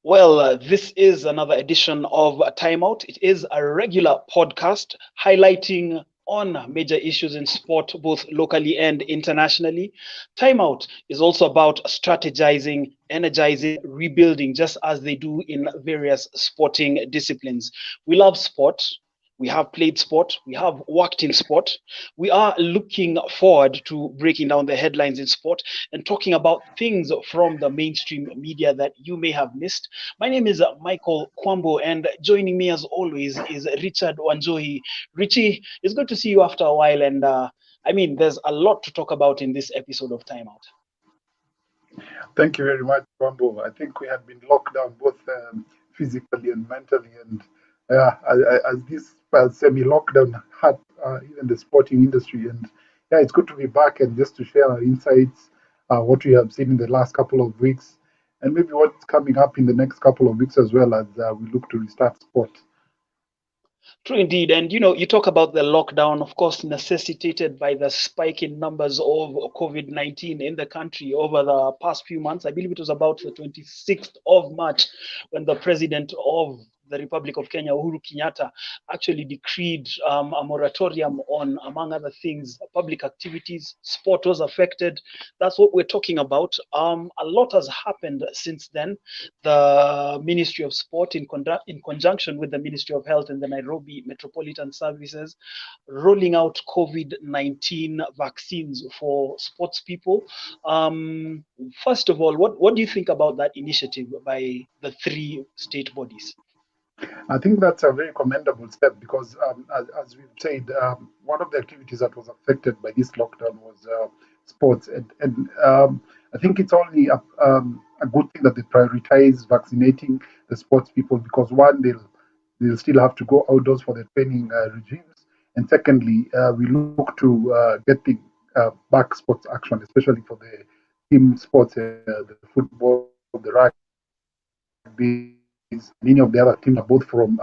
Well, this is another edition of Timeout. It is a regular podcast highlighting on major issues in sport, both locally and internationally. Timeout is also about strategizing, energizing, rebuilding, just as they do in various sporting disciplines. We love sport. We have played sport. We have worked in sport. We are looking forward to breaking down the headlines in sport and talking about things from the mainstream media that you may have missed. My name is Michael Kwambo, and joining me as always is Richard Wanjohi. Richie, it's good to see you after a while, and there's a lot to talk about in this episode of Time Out. Thank you very much, Bambo. I think we had been locked down both physically and mentally, and as this semi-lockdown had even the sporting industry. And yeah, it's good to be back and just to share our insights, what we have seen in the last couple of weeks, and maybe what's coming up in the next couple of weeks as well as we look to restart sport. True indeed. And you talk about the lockdown, of course, necessitated by the spike in numbers of COVID-19 in the country over the past few months. I believe it was about the 26th of March when the president of the Republic of Kenya, Uhuru Kenyatta, actually decreed a moratorium on, among other things, public activities. Sport was affected. That's what we're talking about. A lot has happened since then. The Ministry of Sport, in conjunction with the Ministry of Health and the Nairobi Metropolitan Services, rolling out COVID-19 vaccines for sports people. Um, First of all, what do you think about that initiative by the three state bodies? I think that's a very commendable step because, as we've said, one of the activities that was affected by this lockdown was sports, and I think it's only a good thing that they prioritize vaccinating the sports people because one, they'll still have to go outdoors for their training regimes, and secondly, we look to getting back sports action, especially for the team sports, the football, the rugby, and any of the other teams that are both from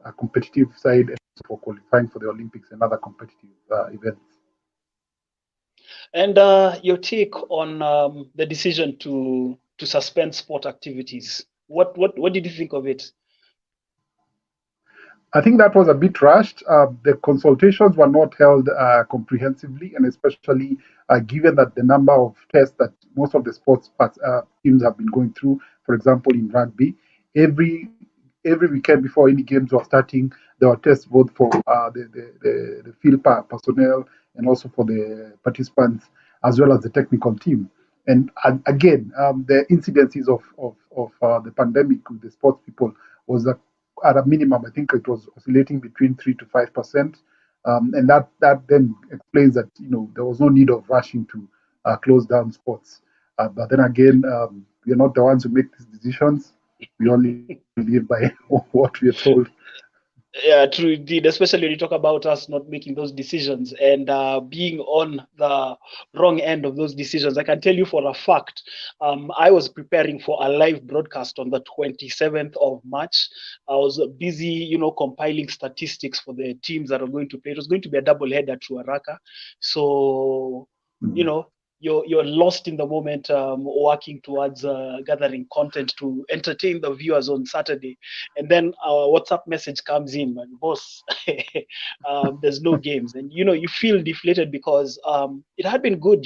a competitive side and also for qualifying for the Olympics and other competitive events. And your take on the decision to suspend sport activities. What did you think of it? I think that was a bit rushed. The consultations were not held comprehensively, and especially given that the number of tests that most of the sports teams have been going through, for example, in rugby, every every weekend before any games were starting, there were tests both for the field personnel and also for the participants, as well as the technical team. And again, the incidences of the pandemic with the sports people was at a minimum. I think it was oscillating between 3 to 5%, and that then explains that there was no need of rushing to close down sports. But then again, we are not the ones who make these decisions. We only live by what we are told. Yeah, true indeed. Especially when you talk about us not making those decisions and being on the wrong end of those decisions. I can tell you for a fact, I was preparing for a live broadcast on the 27th of March. I was busy, compiling statistics for the teams that are going to play. It was going to be a double header to Araka. So, you Mm. know, you're lost in the moment, working towards gathering content to entertain the viewers on Saturday, and then our WhatsApp message comes in, and boss, there's no games, and you feel deflated because it had been good.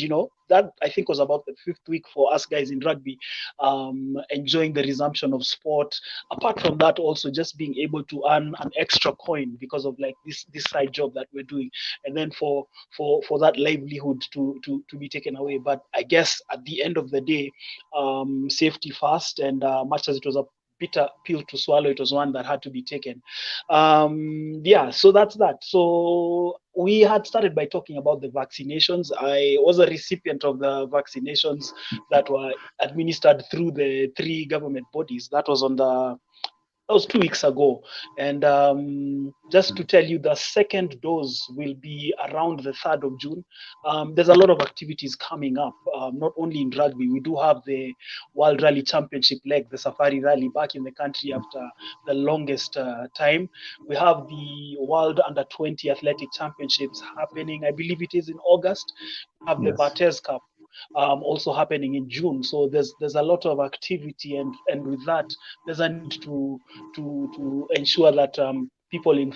That I think was about the fifth week for us guys in rugby, enjoying the resumption of sport. Apart from that, also just being able to earn an extra coin because of like this side job that we're doing, and then for that livelihood to be taken away. But I guess at the end of the day, safety first, and much as it was a bitter pill to swallow, it was one that had to be taken. Yeah, so that's that. So we had started by talking about the vaccinations. I was a recipient of the vaccinations that were administered through the three government bodies. That was 2 weeks ago. And just to tell you, the second dose will be around the 3rd of June. There's a lot of activities coming up, not only in rugby. We do have the World Rally Championship leg, the Safari Rally, back in the country after the longest time. We have the World Under 20 Athletic Championships happening. I believe it is in August. We have the Yes. Bartes Cup. also happening in June. So there's a lot of activity, and with that, there's a need to ensure that people in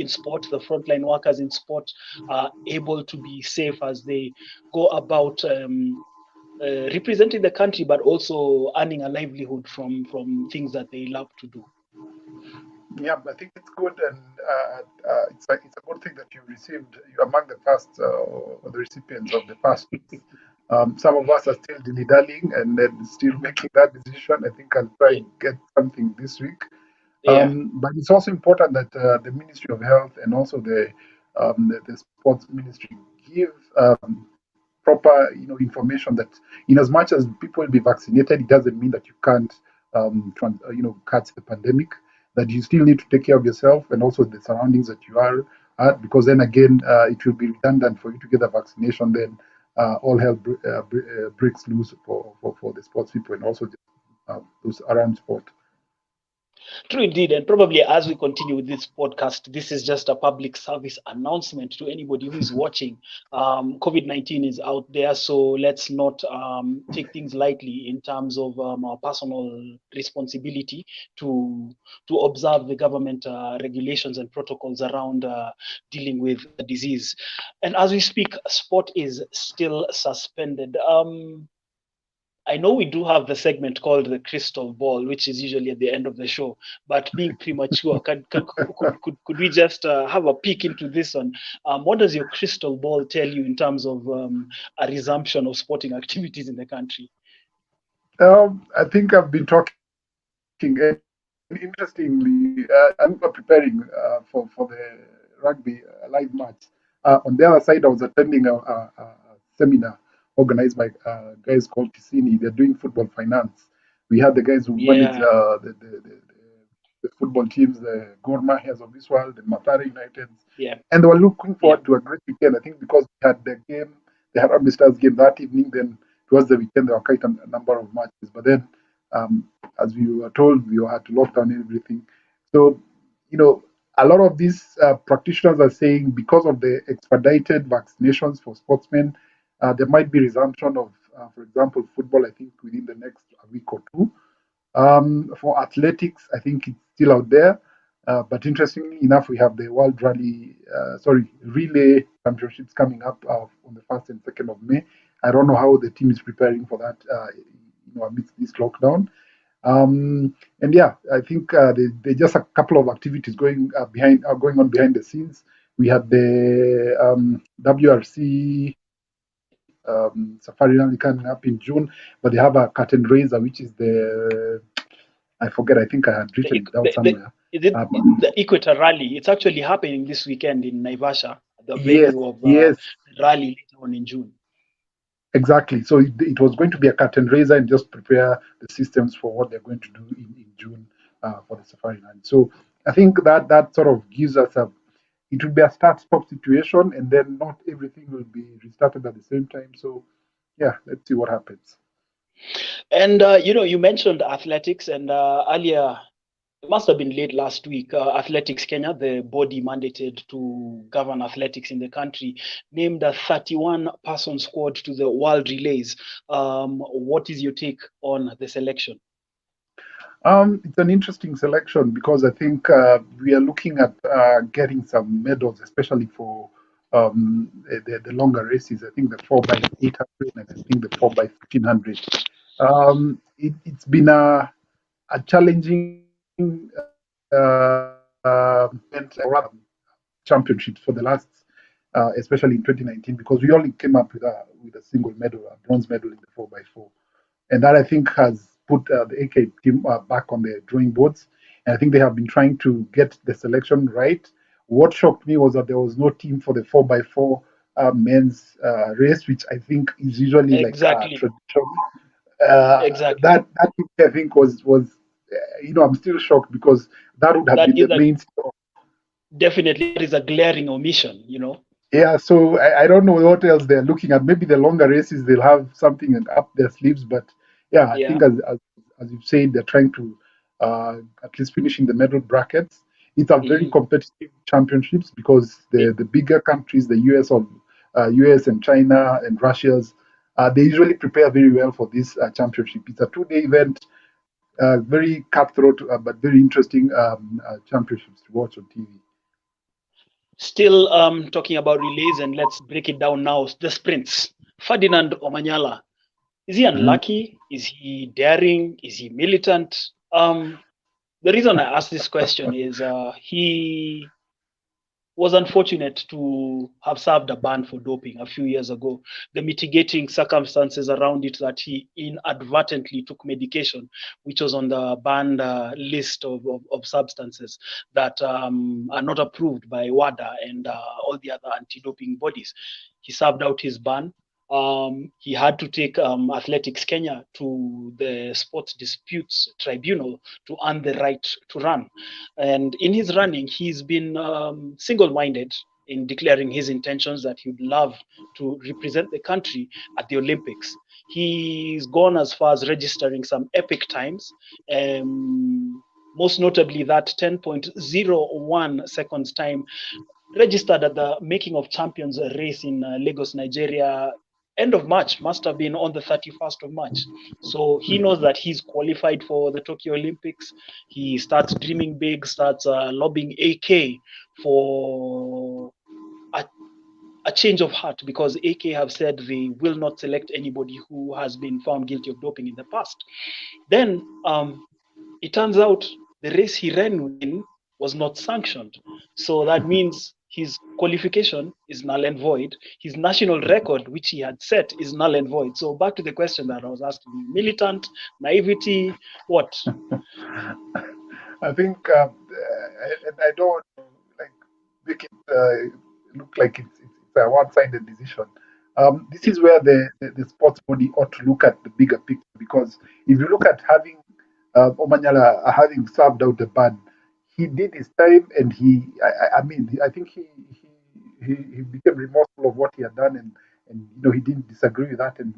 sport, the frontline workers in sport, are able to be safe as they go about representing the country, but also earning a livelihood from things that they love to do. Yeah, I think it's good, and it's a good thing that you received. You're among the first the recipients of the passports. Some of us are still dilly dallying and then still making that decision. I think I'll try Yeah, and get something this week. yeah, But it's also important that the Ministry of Health and also the Sports Ministry give proper information that in as much as people will be vaccinated, it doesn't mean that you can't catch the pandemic. That you still need to take care of yourself and also the surroundings that you are at, because then again it will be redundant for you to get a vaccination. Then all hell breaks loose for the sports people and also those around sport. true indeed. And probably as we continue with this podcast, this is just a public service announcement to anybody who is watching. COVID-19 is out there, so let's not take things lightly in terms of our personal responsibility to observe the government regulations and protocols around dealing with the disease. And as we speak, sport is still suspended. I know we do have the segment called the crystal ball, which is usually at the end of the show. But being premature, could we just have a peek into this one? What does your crystal ball tell you in terms of a resumption of sporting activities in the country? I think I've been talking, and interestingly, I'm preparing for the rugby live match. On the other side, I was attending a seminar organized by guys called Ticini. They're doing football finance. We had the guys who manage Yeah, the football teams, the Gor Mahias of this world, the Mathare Uniteds, yeah, and they were looking yeah. forward to a great weekend. I think because we had the game, they had Army Stars game that evening. Then towards the weekend, there were quite a number of matches. But then, um, as we were told, we had to lock down everything. So, you know, a lot of these practitioners are saying because of the expedited vaccinations for sportsmen, there might be resumption of, for example, football. I think within the next week or two. For athletics, I think it's still out there. But interestingly enough, we have the Relay Championships coming up on the 1st and 2nd of May. I don't know how the team is preparing for that, amidst this lockdown. And yeah, I think they just a couple of activities going on behind the scenes. We had the WRC Safari Rally coming up in June, but they have a curtain raiser, which is I forget. I think I had written The, it down the, somewhere. is it Um, the Equator Rally? It's actually happening this weekend in Naivasha, the yes, venue of yes, the rally later on in June. exactly. So it was going to be a curtain raiser and just prepare the systems for what they're going to do in June for the Safari Rally. So I think that sort of gives us it will be a start-stop situation, and then not everything will be restarted at the same time. So yeah, let's see what happens. And you mentioned athletics, and earlier, it must have been late last week. Athletics Kenya, the body mandated to govern athletics in the country, named a 31-person squad to the World Relays. What is your take on the selection? It's an interesting selection because I think we are looking at getting some medals, especially for the longer races. I think the 4 by 800 and I think the 4 by 1500. It's been a challenging championships for the last, especially in 2019, because we only came up with a single medal, a bronze medal in the 4x4, and that I think has put the AK team back on the drawing boards. And I think they have been trying to get the selection right. What shocked me was that there was no team for the 4x4 men's race, which I think is usually like a Exactly, tradition. Uh, exactly. that I think was I'm still shocked because that would have That been is the a main. definitely that is a glaring omission. Yeah, so I don't know what else they're looking at. Maybe the longer races they'll have something up their sleeves, but yeah, I Yeah. think as you've said, they're trying to at least finish in the medal brackets. It's a very Hmm. competitive championships because the bigger countries, the US and China and Russia's, They usually prepare very well for this championship. It's a 2-day event, very cutthroat but very interesting championships to watch on TV. Still talking about relays, and let's break it down now. The sprints. Ferdinand Omanyala, is he Mhm. unlucky? Is he daring? Is he militant? The reason I ask this question is he was unfortunate to have served a ban for doping a few years ago. The mitigating circumstances around it that he inadvertently took medication, which was on the banned list of substances that are not approved by WADA and all the other anti-doping bodies. He served out his ban. He had to take Athletics Kenya to the Sports Disputes Tribunal to earn the right to run. And in his running, he's been single minded in declaring his intentions that he'd love to represent the country at the Olympics. He's gone as far as registering some epic times, most notably that 10.01 seconds time registered at the Making of Champions race in Lagos, Nigeria, end of March, must have been on the 31st of March. So he knows that he's qualified for the Tokyo Olympics. He starts dreaming big, starts lobbying AK for a change of heart, because AK have said they will not select anybody who has been found guilty of doping in the past. Then it turns out the race he ran in was not sanctioned. So that means his qualification is null and void. His national record, which he had set, is null and void. So back to the question that I was asking you: militant, naivety, what? I think, and I don't want to like make it look like it's a one-sided decision. This is where the sports body ought to look at the bigger picture, because if you look at having Omanyala having served out the ban, he did his time, and I mean, I think he became remorseful of what he had done, and he didn't disagree with that, and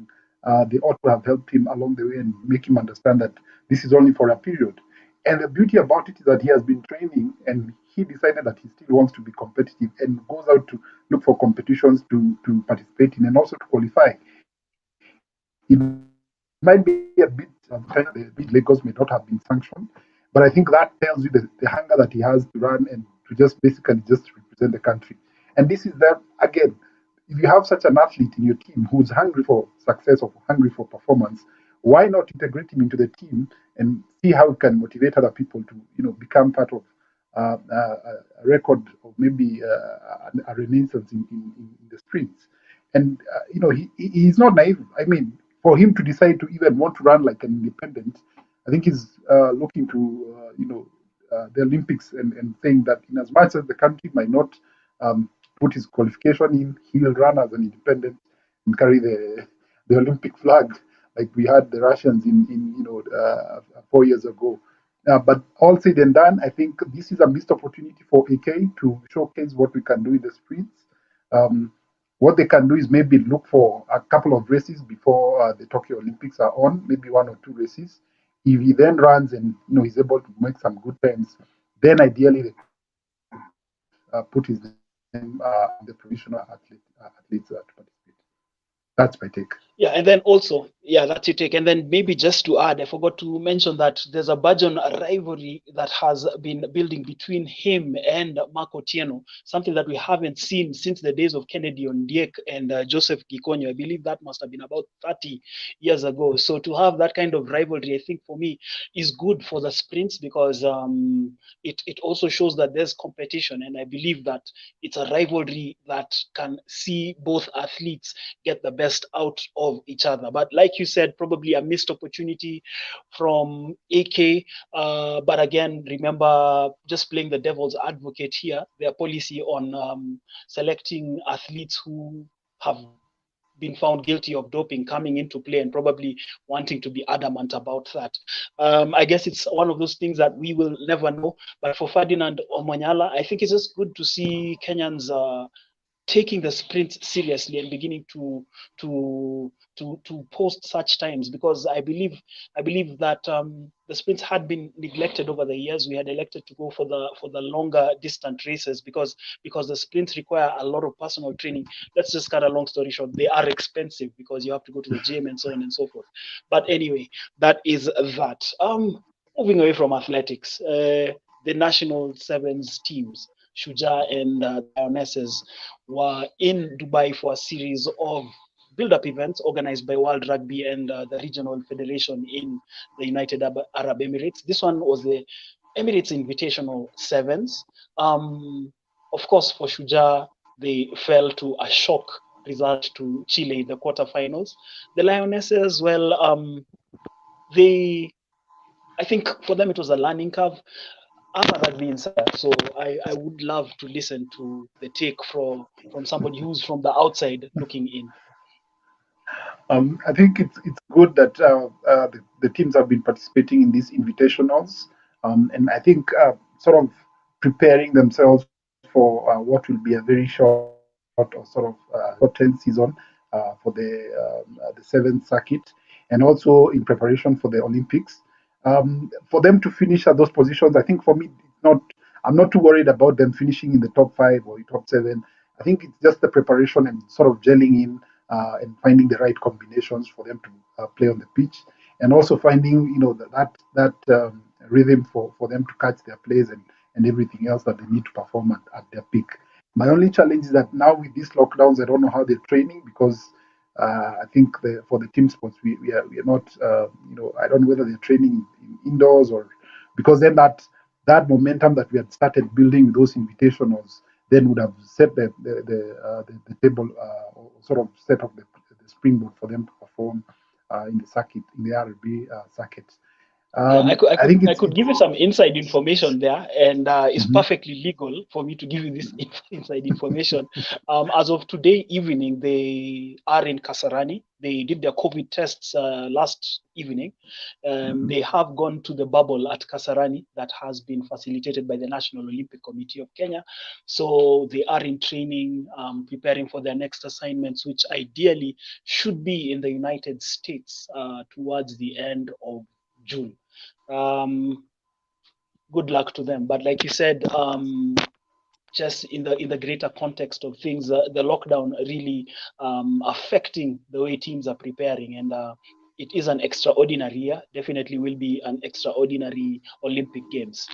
they ought to have helped him along the way and make him understand that this is only for a period. And the beauty about it is that he has been training, and he decided that he still wants to be competitive and goes out to look for competitions to participate in and also to qualify. It might be a bit the big Lagos may not have been sanctioned, but I think that tells you the hunger that he has to run and to just basically just represent the country. And this is that again, if you have such an athlete in your team who's hungry for success or hungry for performance, why not integrate him into the team and see how he can motivate other people to become part of a record of maybe a renaissance in the streets. And he's not naive. I mean, for him to decide to even want to run like an independent, I think he's looking to the Olympics and saying that in as much as the country might not put his qualification in, he will run as an independent and carry the Olympic flag like we had the Russians in 4 years ago. But all said and done, I think this is a missed opportunity for AK to showcase what we can do in the streets. Um, what they can do is maybe look for a couple of races before the Tokyo Olympics are on, maybe one or two races. If he then runs and he's able to make some good times, then ideally they could put his name on the provisional athletes to participate. That's my take. Yeah, and then also, yeah, that's your take. And then maybe just to add, I forgot to mention that there's a burgeoning rivalry that has been building between him and Marco Tieno, something that we haven't seen since the days of Kennedy Ondiek and Joseph Gikonyo. I believe that must have been about 30 years ago. So to have that kind of rivalry, I think for me, is good for the sprints, because it also shows that there's competition. And I believe that it's a rivalry that can see both athletes get the best out of each other. But like you said, probably a missed opportunity from AK. But again, remember, just playing the devil's advocate here, their policy on selecting athletes who have been found guilty of doping coming into play, and probably wanting to be adamant about that. I guess it's one of those things that we will never know. But for Ferdinand Omanyala, I think it's just good to see Kenyans taking the sprint seriously and beginning to post such times, because I believe that the sprints had been neglected over the years. We had elected to go for the longer distant races because the sprints require a lot of personal training. Let's just cut a long story short. They are expensive because you have to go to the gym and so on and so forth. But anyway, that is that. Moving away from athletics, the national sevens teams, Shuja and the Lionesses, were in Dubai for a series of build-up events organized by World Rugby and the regional federation in the United Arab Emirates. This one was the Emirates Invitational Sevens. Of course, for Shuja, they fell to a shock result to Chile in the quarterfinals. The Lionesses, well, I think for them it was a learning curve. I'm a rugby insider, so I would love to listen to the take from somebody who's from the outside looking in. I think it's good that the teams have been participating in these invitationals, and I think sort of preparing themselves for what will be a very short or sort of shortened season for the seventh circuit, and also in preparation for the Olympics. For them to finish at those positions, I think for me, it's not. I'm not too worried about them finishing in the top five or top seven. I think it's just the preparation and sort of gelling in and finding the right combinations for them to play on the pitch, and also finding that rhythm for them to catch their plays and everything else that they need to perform at their peak. My only challenge is that now with these lockdowns, I don't know how they're training because I think for the team sports we are not I don't know whether they're training in indoors or because then that momentum that we had started building with those invitationals then would have set the table or sort of set up the springboard for them to perform in the circuit in the RB circuit. Yeah, I think I it's could give you some inside information there, and it's Mhm. perfectly legal for me to give you this inside information. As of today evening, they are in Kasarani. They did their COVID tests last evening. Mhm. They have gone to the bubble at Kasarani that has been facilitated by the National Olympic Committee of Kenya. So they are in training, preparing for their next assignments, which ideally should be in the United States towards the end of June. um, Good luck to them. But like you said, just in the greater context of things, the lockdown really affecting the way teams are preparing, and it is an extraordinary year. Definitely will be an extraordinary Olympic Games.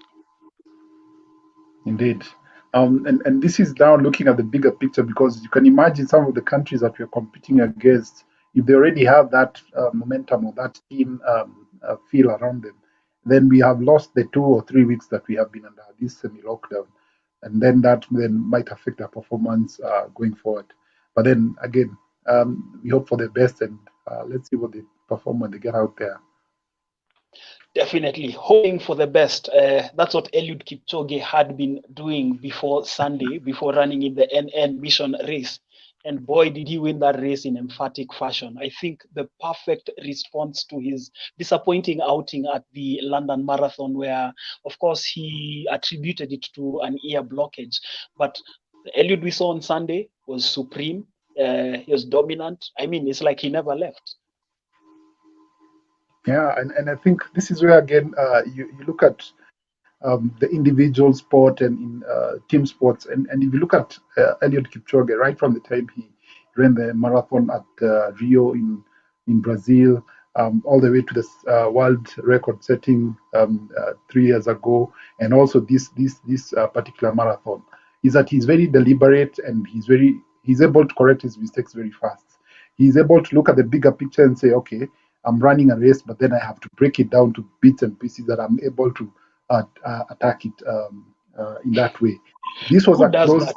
Indeed. And this is now looking at the bigger picture because you can imagine some of the countries that we're competing against, if they already have that momentum or that team feel around them, then we have lost the 2 or 3 weeks that we have been under this semi lockdown. And then that then might affect our performance going forward. But then again, we hope for the best and let's see what they perform when they get out there. Definitely hoping for the best. That's what Eliud Kipchoge had been doing before Sunday, before running in the NN Mission race. And boy, did he win that race in emphatic fashion. I think the perfect response to his disappointing outing at the London Marathon, where, of course, he attributed it to an ear blockage. But the Eliud we saw on Sunday was supreme. He was dominant. I mean, it's like he never left. Yeah, and I think this is where again you look at the individual sport and in team sports. And if you look at Eliud Kipchoge, right from the time he ran the marathon at Rio in Brazil, all the way to the world record setting 3 years ago, and also this particular marathon, is that he's very deliberate and he's able to correct his mistakes very fast. He's able to look at the bigger picture and say, okay, I'm running a race, but then I have to break it down to bits and pieces that I'm able to attack it in that way. This was Who a does close. that?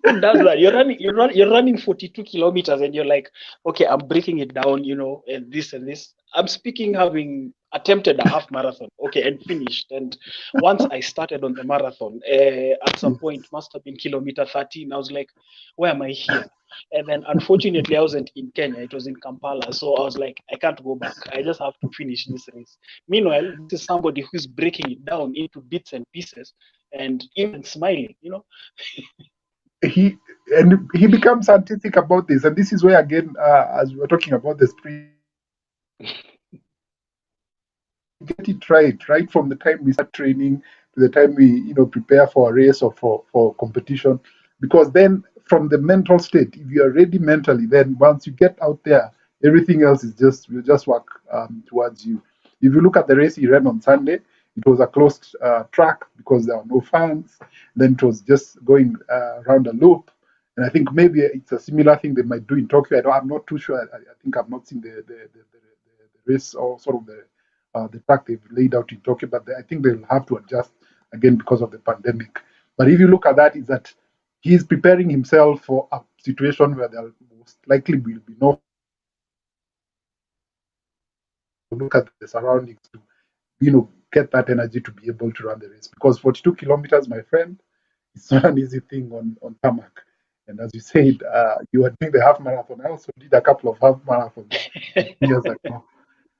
Who does that? You're running 42 kilometers, and you're like, okay, I'm breaking it down, and this and this. I'm speaking having attempted a half marathon, okay, and finished. And once I started on the marathon, at some point, must have been kilometer 13. I was like, why am I here? And then unfortunately, I wasn't in Kenya; it was in Kampala. So I was like, I can't go back. I just have to finish this race. Meanwhile, this is somebody who's breaking it down into bits and pieces, and even smiling, you know. he he becomes scientific about this, and this is where again, as we were talking about the sprint, we get it right from the time we start training to the time we prepare for a race or for competition, because then from the mental state, if you are ready mentally, then once you get out there, everything else is just will just work towards you. If you look at the race he ran on Sunday, it was a closed track because there were no fans. Then it was just going around a loop. And I think maybe it's a similar thing they might do in Tokyo. I'm not too sure. I think I've not seen the race or sort of the track they've laid out in Tokyo, but I think they'll have to adjust again because of the pandemic. But if you look at that, is that he's preparing himself for a situation where there most likely will be no fans. So look at the surroundings to get that energy to be able to run the race, because 42 kilometers, my friend, it's not an easy thing on tarmac. And as you said, you were doing the half marathon. I also did a couple of half marathons years ago.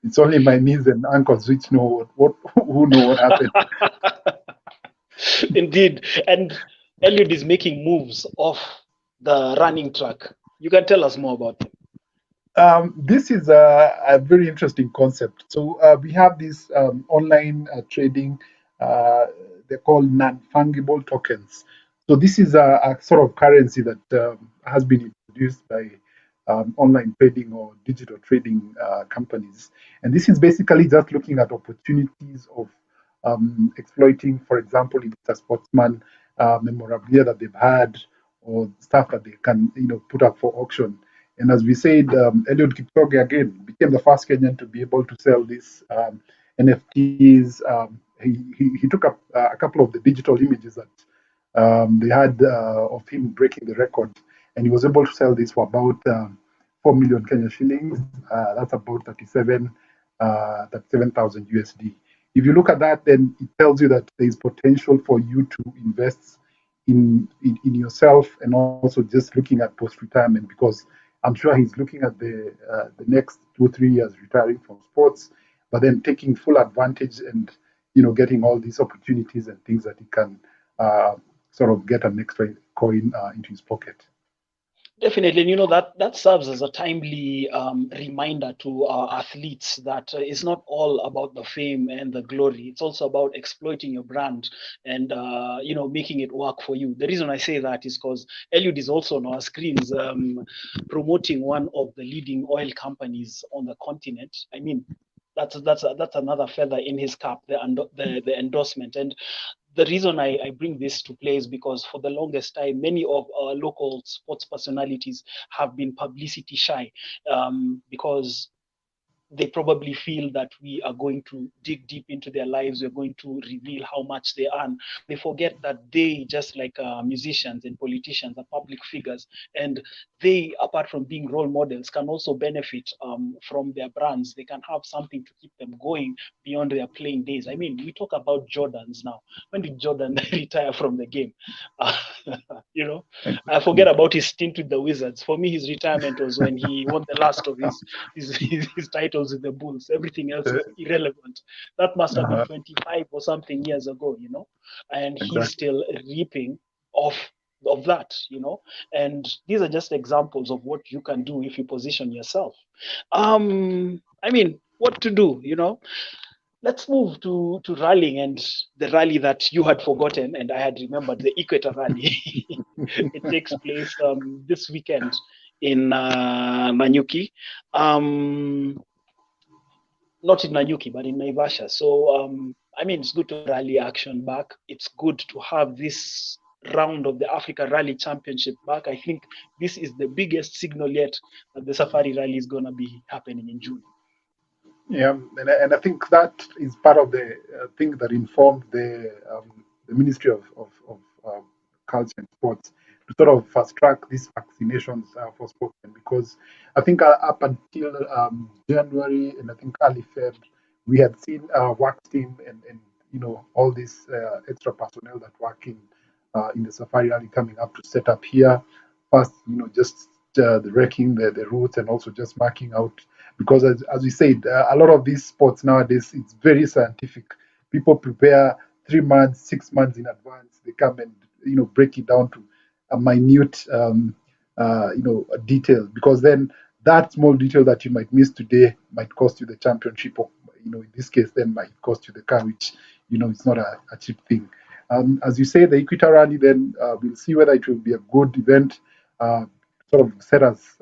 It's only my knees and ankles which know what who know what happened. Indeed. And Eliud is making moves off the running track. You can tell us more about them. This is a very interesting concept. So we have this online trading. Uh, they're called non-fungible tokens. So this is a sort of currency that has been introduced by online trading or digital trading companies. And this is basically just looking at opportunities of exploiting, for example, if it's a sportsman memorabilia that they've had or stuff that they can put up for auction. And as we said, Eliud Kipchoge again became the first Kenyan to be able to sell these NFTs. He took up a couple of the digital images that they had of him breaking the record, and he was able to sell this for about 4 million Kenya shillings. That's about 37,000 USD. If you look at that, then it tells you that there is potential for you to invest in yourself, and also just looking at post retirement, because I'm sure he's looking at the next 2 3 years retiring from sports, but then taking full advantage and getting all these opportunities and things that he can sort of get an extra coin into his pocket. Definitely, and that serves as a timely reminder to our athletes that it's not all about the fame and the glory. It's also about exploiting your brand and making it work for you. The reason I say that is because Eliud is also on our screens promoting one of the leading oil companies on the continent. I mean, that's another feather in his cap, the endorsement. And the reason I bring this to play is because for the longest time, many of our local sports personalities have been publicity shy because they probably feel that we are going to dig deep into their lives. We're going to reveal how much they earn. They forget that they, just like musicians and politicians, are public figures. And they, apart from being role models, can also benefit from their brands. They can have something to keep them going beyond their playing days. I mean, we talk about Jordans now. When did Jordan retire from the game? Uh, you know, I forget about his stint with the Wizards. For me, his retirement was when he won the last of his titles with the Bulls. Everything else is irrelevant. That must have been Uh, 25 or something years ago, and he's exactly. still reaping off of that, and these are just examples of what you can do if you position yourself. I mean, what to do, let's move to rallying, and the rally that you had forgotten and I had remembered, the Equator Rally. It takes place this weekend in Nanyuki. Um, Not in Nanyuki, but in Naivasha. So, I mean, it's good to have rally action back. It's good to have this round of the Africa Rally Championship back. I think this is the biggest signal yet that the Safari Rally is going to be happening in June. Yeah, and I think that is part of the thing that informed the Ministry of Culture and Sports to sort of fast track these vaccinations for sportsmen, because I think up until January and I think early Feb, we had seen work team and all this extra personnel that work in the safari rally coming up to set up here first, just the wrecking the routes and also just marking out, because as we said, a lot of these sports nowadays, it's very scientific. People prepare 3 months, 6 months in advance. They come and break it down to a minute a detail, because then that small detail that you might miss today might cost you the championship, or in this case then might cost you the car, which it's not a cheap thing. As you say, the Equator Rally, then we'll see whether it will be a good event, uh, sort of set us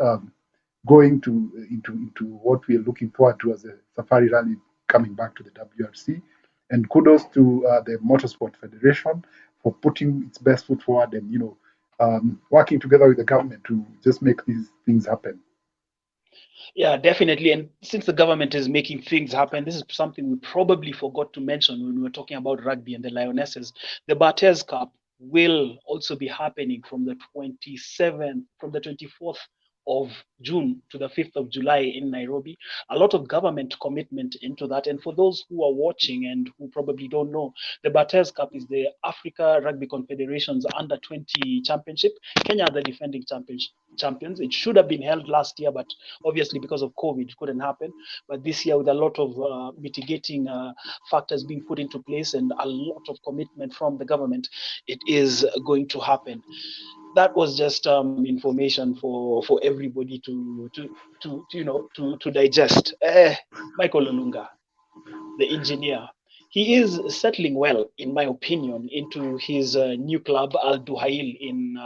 going into what we are looking forward to as a Safari Rally coming back to the WRC. And kudos to the Motorsport Federation for putting its best foot forward and working together with the government to just make these things happen. Yeah, definitely. And since the government is making things happen, this is something we probably forgot to mention when we were talking about rugby and the Lionesses. The Bartes Cup will also be happening from the 27th, from the 24th of June to the 5th of July in Nairobi. A lot of government commitment into that. And for those who are watching and who probably don't know, the Bartes Cup is the Africa Rugby Confederation's under 20 championship. Kenya are the defending champions. It should have been held last year, but obviously because of COVID, it couldn't happen. But this year, with a lot of mitigating factors being put into place and a lot of commitment from the government, it is going to happen. That was just information for everybody to digest. Michael Olunga, the engineer, he is settling well, in my opinion, into his new club Al Duhail in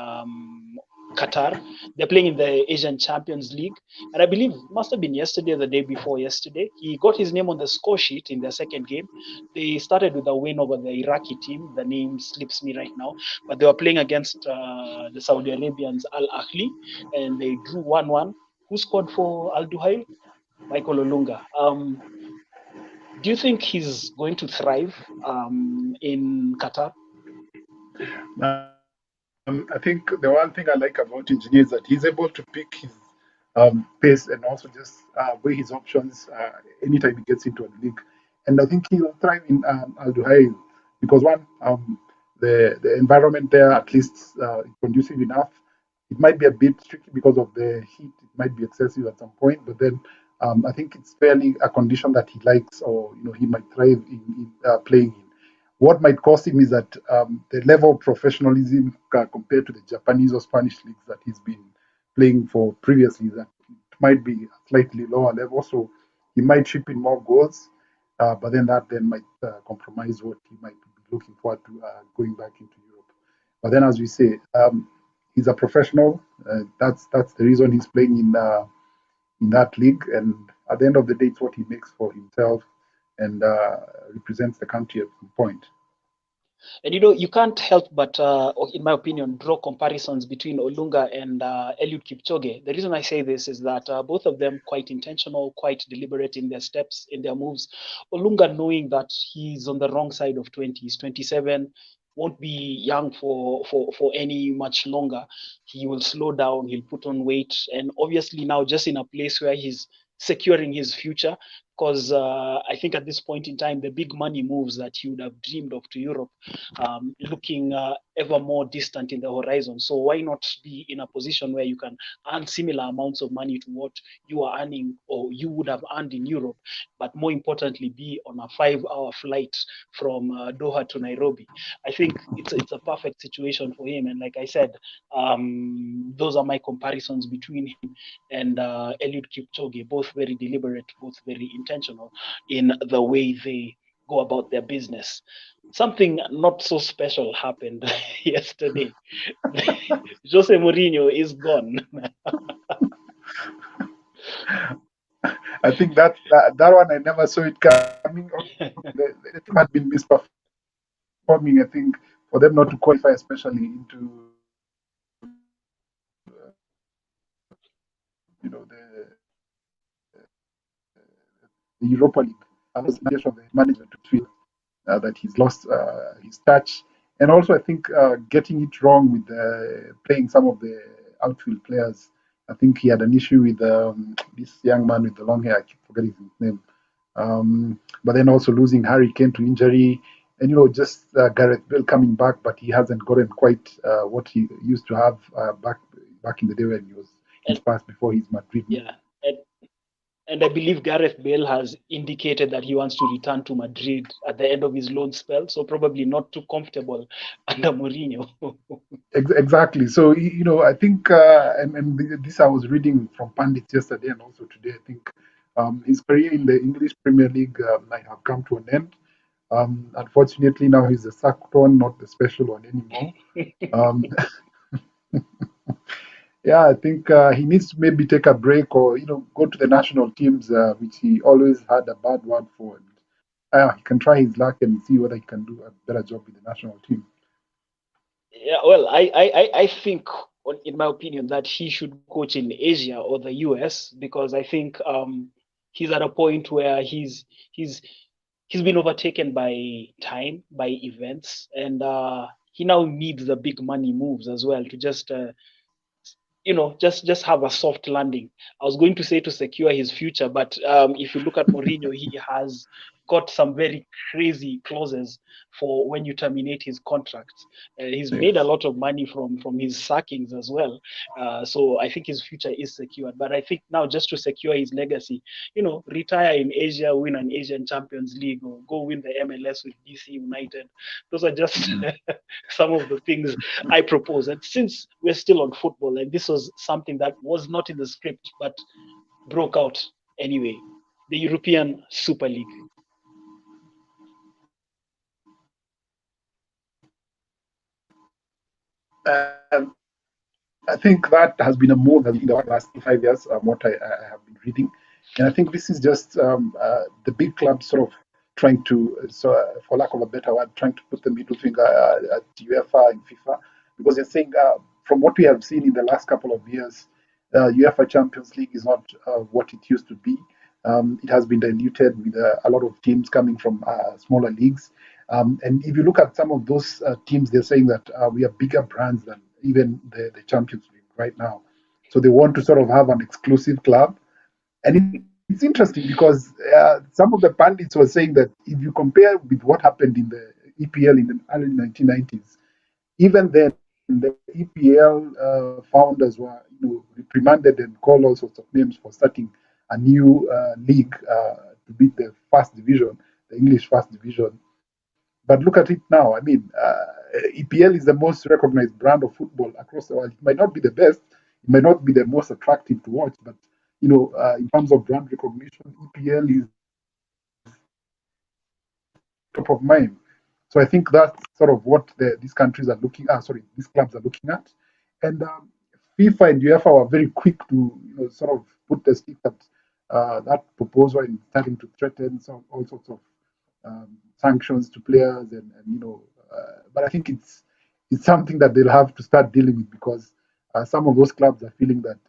Qatar. They're playing in the Asian Champions League, and I believe must have been yesterday or the day before yesterday. He got his name on the score sheet in their second game. They started with a win over the Iraqi team. The name slips me right now, but they were playing against the Saudi Arabians Al Ahli, and they drew 1-1. Who scored for Al Duhail? Michael Olunga. Do you think he's going to thrive in Qatar? I think the one thing I like about Engineer is that he's able to pick his pace and also just weigh his options anytime he gets into a league. And I think he'll thrive in Al Duhail because one, the environment there at least is conducive enough. It might be a bit tricky because of the heat. It might be excessive at some point, but then I think it's fairly a condition that he likes, or he might thrive in playing in. What might cost him is that the level of professionalism compared to the Japanese or Spanish leagues that he's been playing for previously, that it might be a slightly lower level. So he might chip in more goals, but then that then might compromise what he might be looking forward to going back into Europe. But then, as we say, he's a professional. That's the reason he's playing in that league. And at the end of the day, it's what he makes for himself and represents the country at some point. And you can't help but, in my opinion, draw comparisons between Olunga and Eliud Kipchoge. The reason I say this is that both of them quite intentional, quite deliberate in their steps, in their moves. Olunga knowing that he's on the wrong side of 20, he's 27, won't be young for any much longer. He will slow down, he'll put on weight, and obviously now just in a place where he's securing his future, because I think at this point in time, the big money moves that he would have dreamed of to Europe looking ever more distant in the horizon. So why not be in a position where you can earn similar amounts of money to what you are earning or you would have earned in Europe, but more importantly, be on a 5-hour flight from Doha to Nairobi. I think it's a perfect situation for him. And like I said, those are my comparisons between him and Eliud Kipchoge, both very deliberate, both very intentional in the way they go about their business. Something not so special happened yesterday. Jose Mourinho is gone. I think that one I never saw it coming. The team had been misperforming. I think for them not to qualify, especially into the Europa League, was the of the management to feel that he's lost his touch, and also I think getting it wrong with playing some of the outfield players. I think he had an issue with this young man with the long hair. I keep forgetting his name. But then also losing Harry Kane to injury, and just Gareth Bale coming back, but he hasn't gotten quite what he used to have back in the day when he was his And past before his Madrid move. yeah, and And I believe Gareth Bale has indicated that he wants to return to Madrid at the end of his loan spell, so probably not too comfortable under Mourinho. Exactly. So I think, and this I was reading from pundits yesterday and also today. I think his career in the English Premier League might have come to an end. Unfortunately, now he's the sacked one, not the special one anymore. Um, yeah, I think he needs to maybe take a break or go to the national teams, which he always had a bad word for. And he can try his luck and see whether he can do a better job with the national team. Yeah, well, I think, in my opinion, that he should coach in Asia or the US, because I think he's at a point where he's he's been overtaken by time, by events, and he now needs the big money moves as well to just just have a soft landing. I was going to say to secure his future, but if you look at Mourinho, he has got some very crazy clauses for when you terminate his contracts. He's Yes. made a lot of money from his sackings as well, so I think his future is secured. But I think now, just to secure his legacy, retire in Asia, win an Asian Champions League, or go win the MLS with DC United. Those are just Mm. some of the things I propose. And since we're still on football, and this was something that was not in the script but broke out anyway, the European Super League. I think that has been a move that in the last 5 years, what I have been reading. And I think this is just the big clubs sort of trying to, for lack of a better word, trying to put the middle finger at UEFA and FIFA, because they're saying, from what we have seen in the last couple of years, UEFA Champions League is not what it used to be. It has been diluted with a lot of teams coming from smaller leagues. And if you look at some of those teams, they're saying that we are bigger brands than even the Champions League right now. So they want to sort of have an exclusive club. And it's interesting because some of the pundits were saying that if you compare with what happened in the EPL in the early 1990s, even then the EPL founders were reprimanded and called all sorts of names for starting a new league to beat the first division, the English first division. But look at it now. I mean, EPL is the most recognized brand of football across the world. It might not be the best, it might not be the most attractive to watch, but in terms of brand recognition, EPL is top of mind. So I think that's sort of what these countries are looking at. Sorry, these clubs are looking at, and FIFA and UEFA were very quick to sort of put the stick at that proposal and starting to threaten all sorts of sanctions to players, but I think it's something that they'll have to start dealing with because some of those clubs are feeling that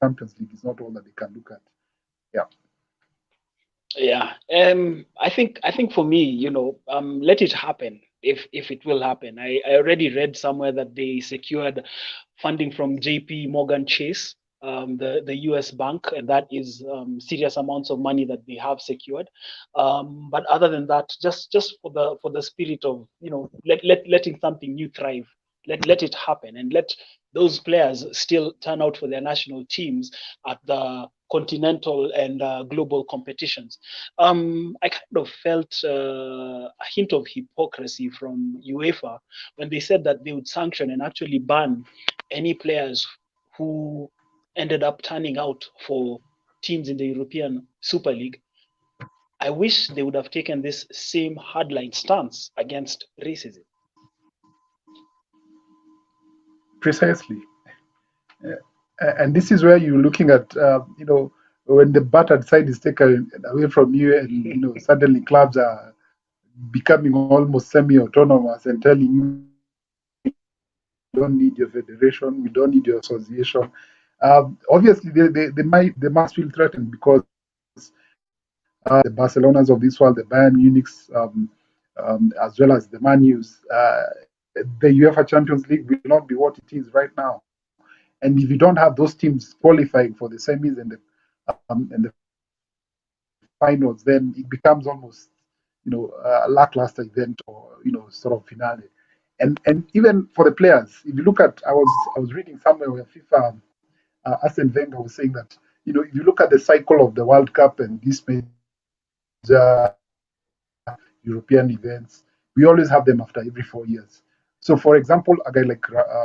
Champions League is not all that they can look at. Yeah. Yeah, I think for me, let it happen if it will happen. I already read somewhere that they secured funding from JP Morgan Chase, the US bank, and that is serious amounts of money that they have secured. But other than that, just for the spirit of letting something new thrive, let it happen, and let those players still turn out for their national teams at the continental and global competitions. I kind of felt a hint of hypocrisy from UEFA when they said that they would sanction and actually ban any players who ended up turning out for teams in the European Super League. I wish they would have taken this same hardline stance against racism. Precisely. Uh, and this is where you're looking at, when the battered side is taken away from you, and suddenly clubs are becoming almost semi-autonomous and telling you we don't need your federation, we don't need your association. Obviously, they must feel threatened because the Barcelonas of this world, the Bayern Munichs, as well as the Manus, the UEFA Champions League will not be what it is right now. And if you don't have those teams qualifying for the semis and the finals, then it becomes almost a lackluster event, or sort of finale. And even for the players, if you look at, I was reading somewhere where FIFA, Arsene Wenger was saying that if you look at the cycle of the World Cup and these major European events, we always have them after every 4 years. So, for example, a guy like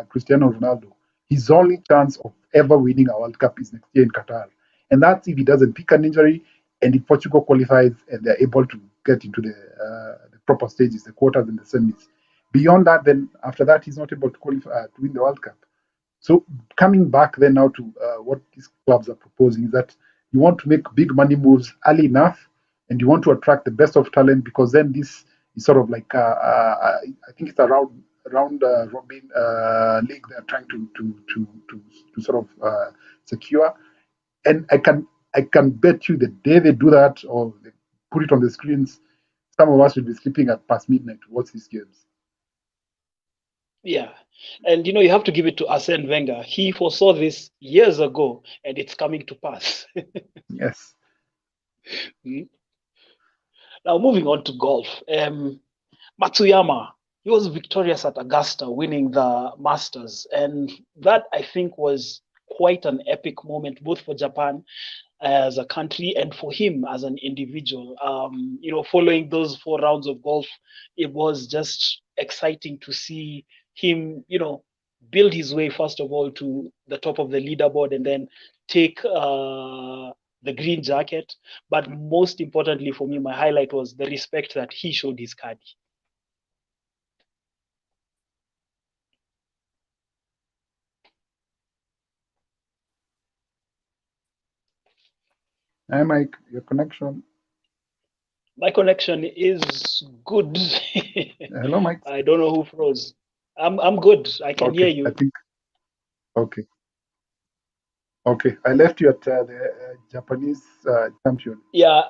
Cristiano Ronaldo, his only chance of ever winning a World Cup is next year in Qatar. And that's if he doesn't pick an injury and if Portugal qualifies and they're able to get into the proper stages, the quarters and the semis. Beyond that, then after that, he's not able to qualify to win the World Cup. So coming back then now to what these clubs are proposing is that you want to make big money moves early enough, and you want to attract the best of talent because then this is sort of like I think it's a round robin league they're trying to sort of secure. And I can bet you the day they do that or they put it on the screens, some of us will be sleeping at past midnight to watch these games. Yeah. And you have to give it to Arsene Wenger. He foresaw this years ago, and it's coming to pass. Yes. Mm. Now, moving on to golf. Matsuyama, he was victorious at Augusta, winning the Masters. And that, I think, was quite an epic moment, both for Japan as a country and for him as an individual. Following those 4 rounds of golf, it was just exciting to see him, build his way first of all to the top of the leaderboard and then take the green jacket. But most importantly for me, my highlight was the respect that he showed his caddy. Hi, Mike. Your connection. My connection is good. Hello, Mike. I don't know who froze. I'm good. I can hear Okay, I you. think okay. Okay, I left you at the Japanese champion. Yeah,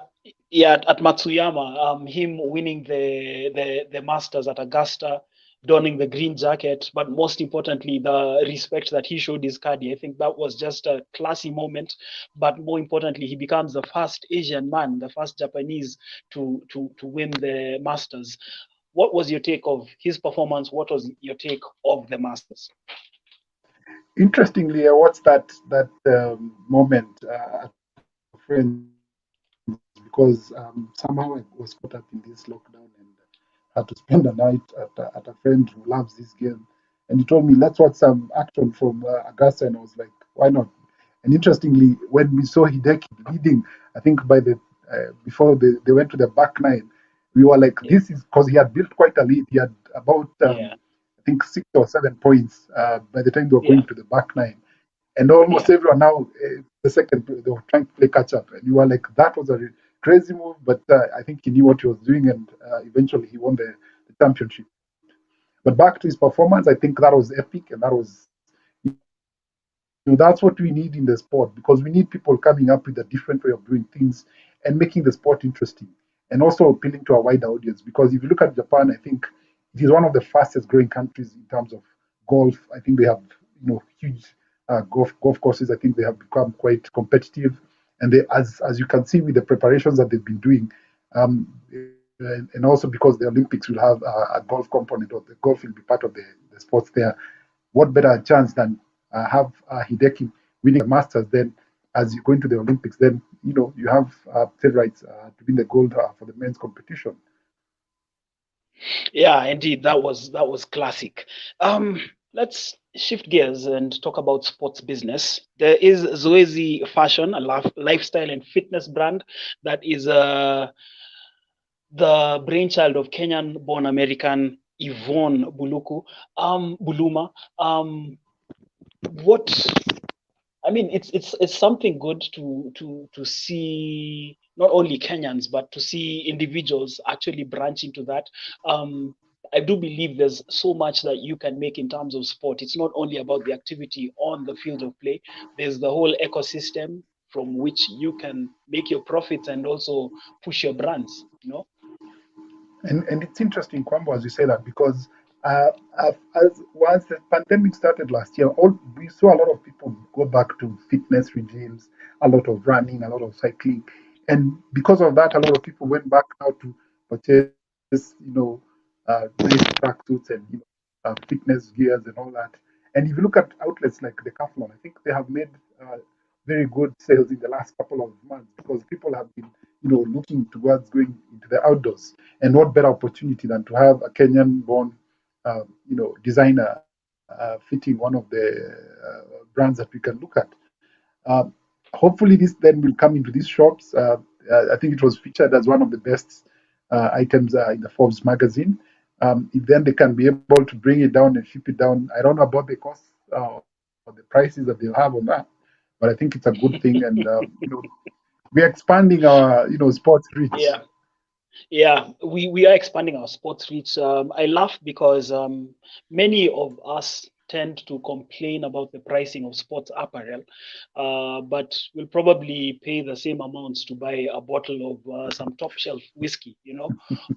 yeah, at Matsuyama, him winning the Masters at Augusta, donning the green jacket, but most importantly, the respect that he showed his caddy. I think that was just a classy moment. But more importantly, he becomes the first Asian man, the first Japanese to win the Masters. What was your take of his performance? What was your take of the Masters? Interestingly, I watched that moment at a friend's because somehow I was caught up in this lockdown and had to spend the night at a friend who loves this game. And he told me, let's watch some action from Augusta. And I was like, why not? And interestingly, when we saw Hideki leading, I think by the before they went to the back nine, we were like, this is Yeah, because he had built quite a lead. He had about yeah, I think 6 or 7 points by the time they were yeah, going to the back nine. And almost yeah. everyone now, the second, they were trying to play catch up. And you were like, that was a crazy move, but I think he knew what he was doing, and eventually he won the championship. But back to his performance, I think that was epic, and that was, that's what we need in the sport because we need people coming up with a different way of doing things and making the sport interesting, and also appealing to a wider audience. Because if you look at Japan, I think it is one of the fastest growing countries in terms of golf. I think they have huge golf courses. I think they have become quite competitive, and as you can see with the preparations that they've been doing, and also because the Olympics will have a golf component, or the golf will be part of the sports there. What better chance than have Hideki winning the Masters? Then, as you go into the Olympics, then you have favorites to win the gold for the men's competition. Yeah, indeed, that was classic. Let's shift gears and talk about sports business. There is Zoezi Fashion, a lifestyle and fitness brand that is the brainchild of Kenyan-born American Yvonne Buluma. What I mean, it's something good to see not only Kenyans but to see individuals actually branch into that. Um, I do believe there's so much that you can make in terms of sport. It's not only about the activity on the field of play. There's the whole ecosystem from which you can make your profits and also push your brands. And it's interesting, Kwambo, as you say that, because uh, as once the pandemic started last year, all we saw a lot of people go back to fitness regimes, a lot of running, a lot of cycling, and because of that, a lot of people went back now to purchase, nice tracksuits and fitness gears and all that. And if you look at outlets like Decathlon, I think they have made uh, very good sales in the last couple of months because people have been, looking towards going into the outdoors. And what better opportunity than to have a Kenyan-born, designer fitting one of the brands that we can look at. Um, Hopefully, this then will come into these shops. I think it was featured as one of the best items in the Forbes magazine. If then they can be able to bring it down and ship it down, I don't know about the costs or the prices that they'll have on that, but I think it's a good thing. And we're expanding our sports reach. Yeah. Yeah, we are expanding our sports reach. I laugh because many of us tend to complain about the pricing of sports apparel, but we'll probably pay the same amounts to buy a bottle of some top shelf whiskey.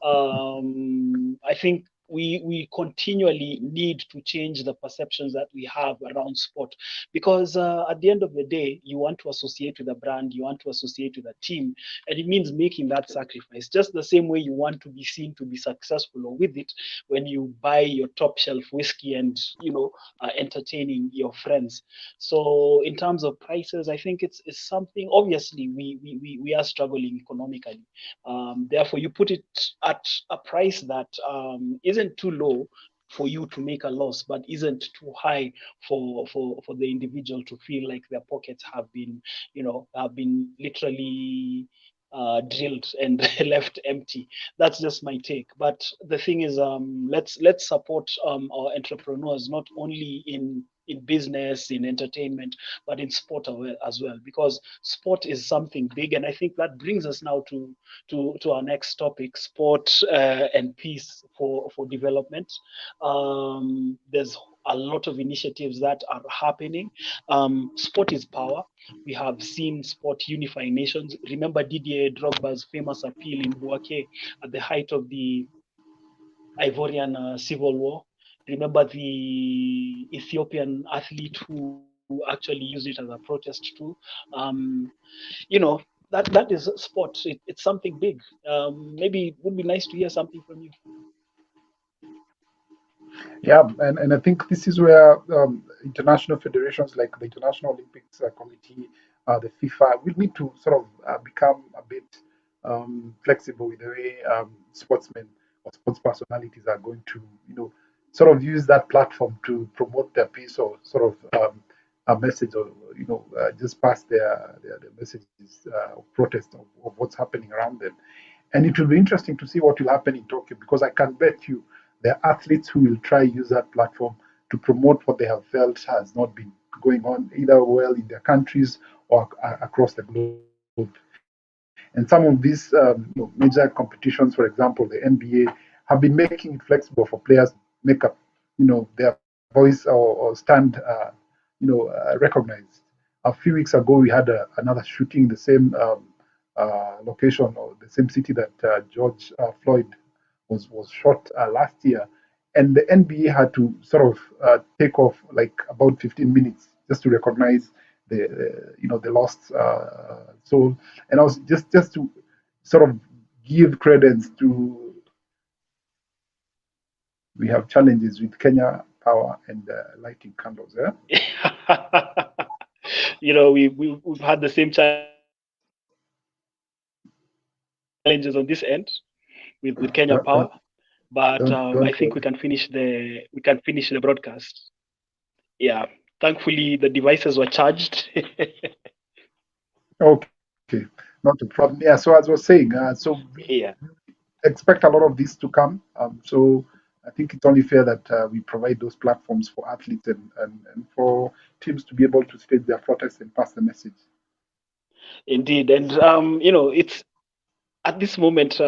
I think we continually need to change the perceptions that we have around sport because at the end of the day, you want to associate with a brand, you want to associate with a team, and it means making that sacrifice just the same way you want to be seen to be successful or with it when you buy your top shelf whiskey and entertaining your friends. So in terms of prices, I think it's something. Obviously we are struggling economically, therefore you put it at a price that isn't too low for you to make a loss, but isn't too high for the individual to feel like their pockets have been literally drilled and left empty. That's just my take. But the thing is, let's support our entrepreneurs not only in business, in entertainment, but in sport as well, because sport is something big. And I think that brings us now to our next topic: sport and peace for development. There's a lot of initiatives that are happening. Sport is power. We have seen sport unifying nations. Remember Didier Drogba's famous appeal in Bouake at the height of the Ivorian civil war. Remember the Ethiopian athlete who actually used it as a protest too. That is sport. It's something big. Maybe it would be nice to hear something from you. Yeah, and I think this is where international federations like the International Olympics Committee, the FIFA, will need to sort of become a bit flexible with the way sportsmen or sports personalities are going to, sort of use that platform to promote their piece or sort of a message or, just pass their messages of protest of what's happening around them. And it will be interesting to see what will happen in Tokyo because I can bet you there are athletes who will try use that platform to promote what they have felt has not been going on either well in their countries or across the globe. And some of these major competitions, for example, the NBA, have been making it flexible for players to make up, their voice or stand, recognized. A few weeks ago, we had another shooting in the same location or the same city that George Floyd was shot last year, and the NBA had to sort of take off like about 15 minutes just to recognize the lost soul, and I was just to sort of give credence to we have challenges with Kenya Power and lighting candles. Yeah, We've had the same challenges on this end with Kenya Power, but I think don't we can worry. finish the broadcast. Yeah, thankfully the devices were charged. Okay, not a problem. Yeah, so as I was saying, so we Yeah, expect a lot of this to come. So I think it's only fair that we provide those platforms for athletes and for teams to be able to stage their protests and pass the message. indeed, and it's at this moment,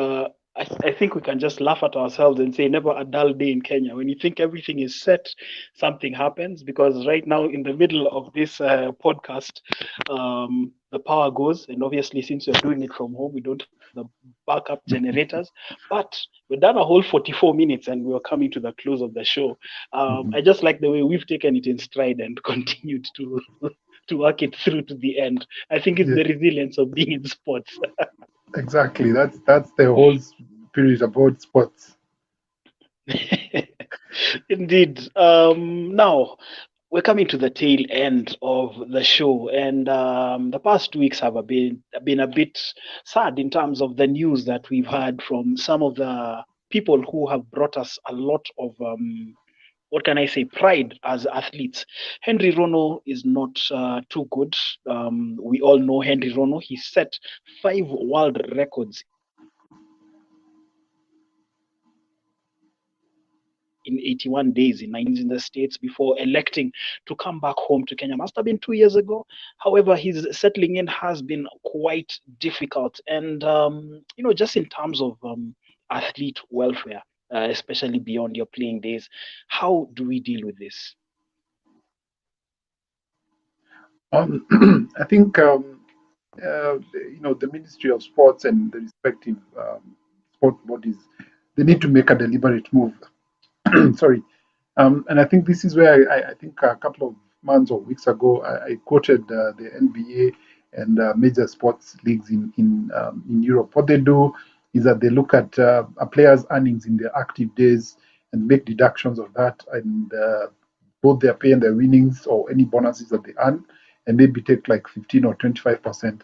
I think we can just laugh at ourselves and say, never a dull day in Kenya. When you think everything is set, something happens. Because right now, in the middle of this podcast, the power goes. And obviously, since we're doing it from home, we don't have the backup generators. But we've done a whole 44 minutes and we are coming to the close of the show. Mhm. I just like the way we've taken it in stride and continued to work it through to the end. I think it's Yeah, the resilience of being in sports. exactly. That's the whole spirit about sports. Indeed. Now, we're coming to the tail end of the show, and the past 2 weeks have been a bit sad in terms of the news that we've had from some of the people who have brought us a lot of what can I say, pride as athletes. Henry Rono is not too good. We all know Henry Rono. He set 5 world records in 81 days in 19 games in the States before electing to come back home to Kenya. Must have been 2 years ago. However, his settling in has been quite difficult. And, just in terms of athlete welfare, especially beyond your playing days, how do we deal with this? I think the Ministry of Sports and the respective sport bodies, they need to make a deliberate move. Sorry. And I think this is where I think a couple of months or weeks ago, I quoted the NBA and major sports leagues in Europe. What they do is that they look at a player's earnings in their active days and make deductions of that, and both their pay and their winnings or any bonuses that they earn, and maybe take like 15 or 25%,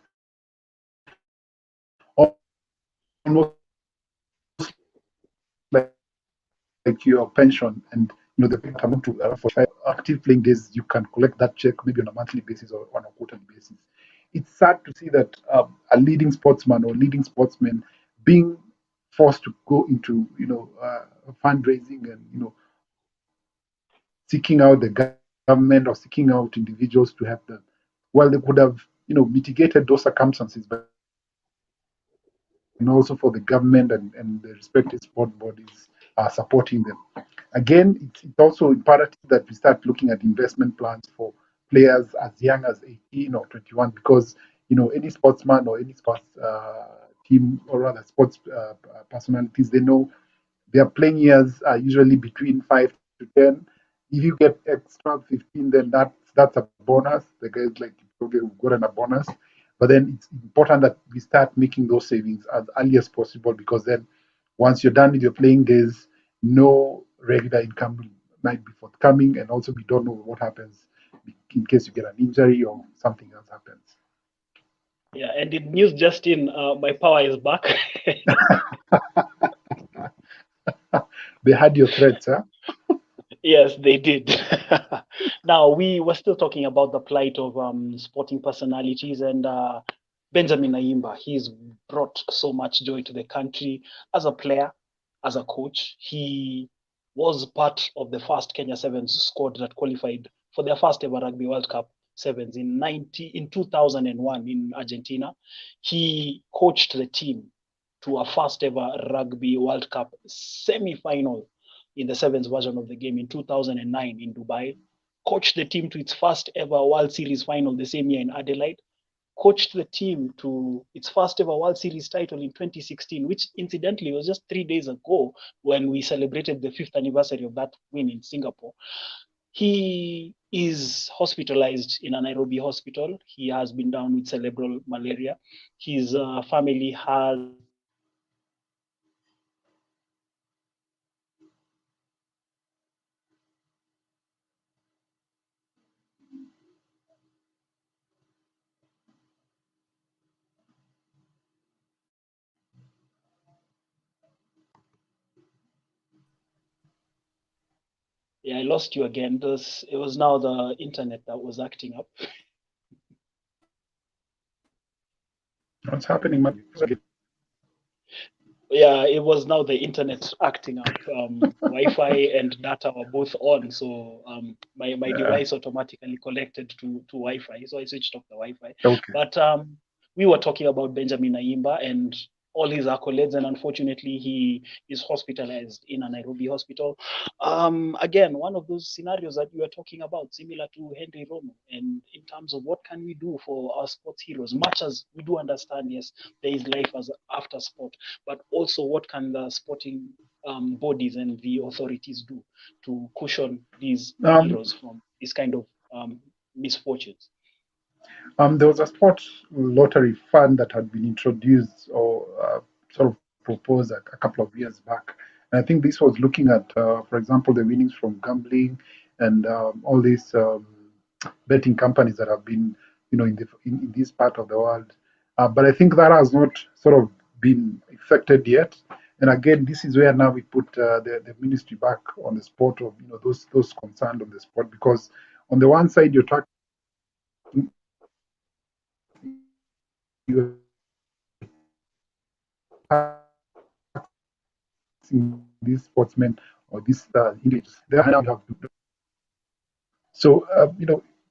almost like your pension. And the pay that amount to 45 active playing days, you can collect that check maybe on a monthly basis or on a quarterly basis. It's sad to see that a leading sportsman or leading sportsman being forced to go into fundraising and seeking out the government or seeking out individuals to help them. Well, they could have mitigated those circumstances by also for the government and the respective sport bodies supporting them. Again, it's also imperative that we start looking at investment plans for players as young as 18 or 21, because any sportsman or any sports team or rather sports personalities, they know their playing years are usually between 5 to 10. If you get extra 15, then that's a bonus. The guys like Kipchoge who've gotten a bonus. But then it's important that we start making those savings as early as possible, because then once you're done with your playing days, no regular income might be forthcoming, and also we don't know what happens in case you get an injury or something else happens. Yeah, and in news just in, my power is back. They had your threats, huh? Yes, they did. Now, we were still talking about the plight of sporting personalities, and Benjamin Ayimba. He's brought so much joy to the country as a player, as a coach. He was part of the first Kenya Sevens squad that qualified for their first ever Rugby World Cup Sevens in 2001 in Argentina. He coached the team to a first ever Rugby World Cup semi-final in the sevens version of the game in 2009 in Dubai, coached the team to its first ever World Series final the same year in Adelaide, coached the team to its first ever World Series title in 2016, which incidentally was just 3 days ago when we celebrated the fifth anniversary of that win in Singapore. He is hospitalized in a Nairobi hospital. He has been down with cerebral malaria. His family has expressed Yeah, I lost you again. It was now the internet that was acting up. What's happening, man? Yeah, it was now the internet acting up. Wi-Fi and data were both on, so my device automatically connected to Wi-Fi, so I switched off the Wi-Fi. Okay. But we were talking about Benjamin Ayimba and all his accolades, and unfortunately, he is hospitalized in a Nairobi hospital. Again, one of those scenarios that you were talking about, similar to Henry Romo, and in terms of what can we do for our sports heroes, much as we do understand, yes, there is life as after sport, but also what can the sporting bodies and the authorities do to cushion these Um, heroes from this kind of misfortunes? there was a sports lottery fund that had been introduced or sort of proposed a couple of years back. And I think this was looking at, for example, the winnings from gambling and all these betting companies that have been, in this part of the world. But I think that has not sort of been affected yet. And again, this is where now we put the ministry back on the spot of those concerned on the spot, because on the one side you're talking these sportsmen or these individuals. There now you have so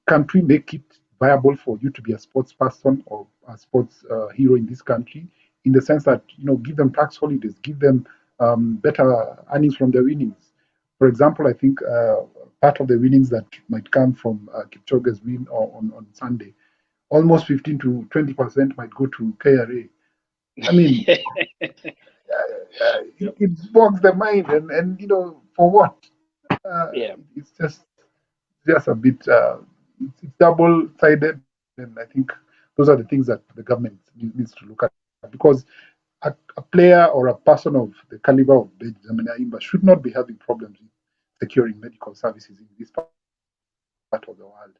can we make it viable for you to be a sports person or a sports hero in this country, in the sense that give them tax holidays, give them better earnings from their winnings. For example, I think part of the winnings that might come from Kipchoge's win on Sunday, almost 15 to 20% might go to KRA. I mean, it bogs the mind, and for what? It's just a bit it's double-sided, and I think those are the things that the government needs to look at, because a player or a person of the caliber of Benjamin Aimba should not be having problems with securing medical services in this part of the world.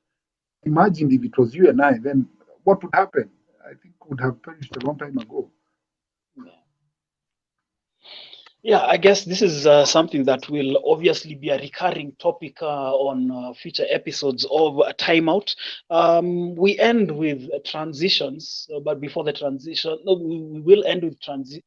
Imagine if it was you and I, then what would happen? I think would have perished a long time ago. Yeah. Yeah, I guess this is something that will obviously be a recurring topic on future episodes of Timeout. We end with transitions, but before the transition, no, we will end with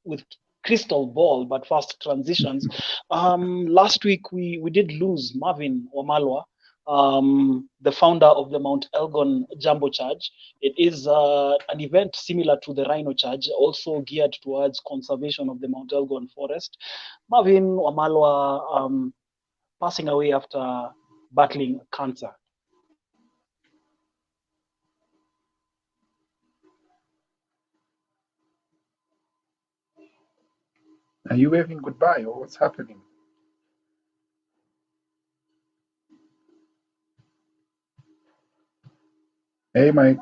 with crystal ball. But first, transitions. Last week we did lose Marvin Omalwa, the founder of the Mount Elgon Jumbo Charge. It is an event similar to the Rhino Charge, also geared towards conservation of the Mount Elgon forest. Marvin Wamalwa passing away after battling cancer. Are you waving goodbye, or what's happening? Hey, Mike.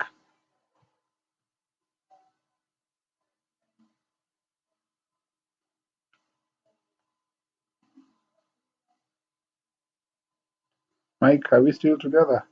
Mike, are we still together?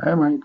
Hey, Mike.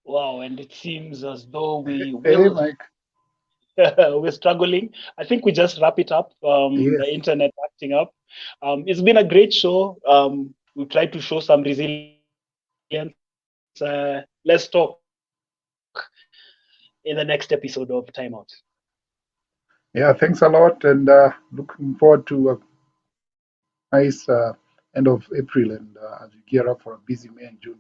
Wow, and it seems as though we Hey, will Mike. we're struggling. I think we just wrap it up. The Yes. internet acting up. It's been a great show. We tried to show some resilience. Let's talk in the next episode of Timeout. Yeah, thanks a lot, and looking forward to a nice end of April, and as we gear up for a busy May and June.